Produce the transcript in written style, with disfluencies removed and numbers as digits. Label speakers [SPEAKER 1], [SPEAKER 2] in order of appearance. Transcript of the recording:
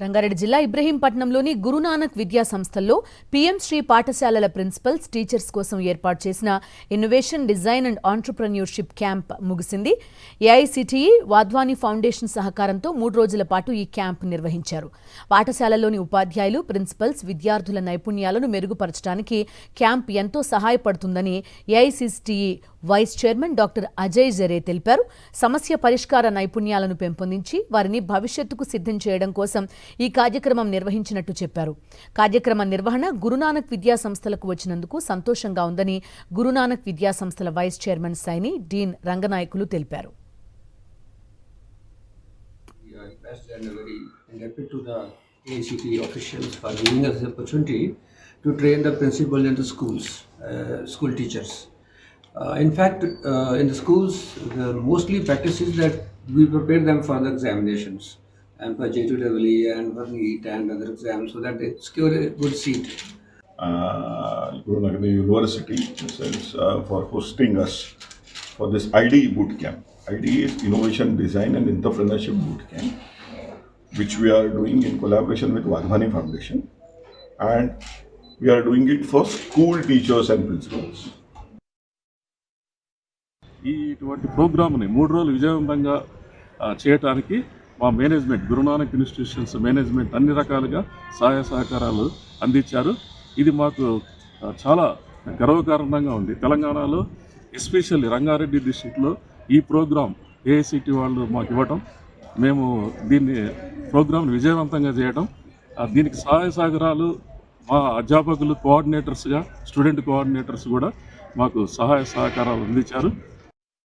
[SPEAKER 1] రంగారెడ్డి జిల్లా ఇబ్రహీంపట్నంలోని గురునానక్ విద్యా సంస్థల్లో పీఎం శ్రీ పాఠశాలల ప్రిన్సిపల్స్, టీచర్స్ కోసం ఏర్పాటు చేసిన innovation, design and entrepreneurship camp ముగిసింది. ఏఐసిటిఈ, వాధ్వానీ ఫౌండేషన్ సహకారంతో 3 రోజుల పాటు ఈ క్యాంప్ నిర్వహించారు. పాఠశాలలోని ఉపాధ్యాయులు, ప్రిన్సిపల్స్, విద్యార్థుల నైపుణ్యాలను మెరుగుపరచడానికి క్యాంప్ ఎంతో సహాయపడుతుందని AICTE vice chairman doctor Ajay Jare తెలిపారు. సమస్య పరిష్కార నైపుణ్యాలను పెంపొందించి వారిని భవిష్యత్తుకు సిద్ధం చేయడం కోసం ఈ కార్యక్రమం నిర్వహించినట్టు చెప్పారు. కార్యక్రమ నిర్వహణ గురునానక్ విద్యా సంస్థలకు వచ్చినందుకు సంతోషంగా ఉందని గురునానక్ విద్యా సంస్థల వైస్ చైర్మన్ సైని, డీన్ రంగనాయకులు తెలిపారు.
[SPEAKER 2] In fact, in the schools, the mostly practice is that we prepare them for the examinations and for JEE and for NEET and other exams so that they secure a good seat.
[SPEAKER 3] Guru Nanak University for hosting us for this IDE boot camp. IDE is Innovation, Design and Entrepreneurship Boot Camp, which we are doing in collaboration with Vadhvani Foundation, and we are doing it for school teachers and principals.
[SPEAKER 4] ఇటువంటి ప్రోగ్రామ్ని 3 రోజులు విజయవంతంగా చేయడానికి మా management, Guru Nanak institutions management అన్ని రకాలుగా సహాయ సహకారాలు అందించారు. ఇది మాకు చాలా గర్వకారణంగా ఉంది. తెలంగాణలో ఎస్పెషల్లీ రంగారెడ్డి డిస్ట్రిక్ట్లో ఈ ప్రోగ్రాం ఏఐసిటి వాళ్ళు మాకు ఇవ్వటం, మేము దీన్ని ప్రోగ్రాంని విజయవంతంగా చేయడం, దీనికి సహాయ సహకారాలు మా అధ్యాపకులు, కోఆర్డినేటర్స్గా స్టూడెంట్ కోఆర్డినేటర్స్ కూడా మాకు సహాయ సహకారాలు అందించారు.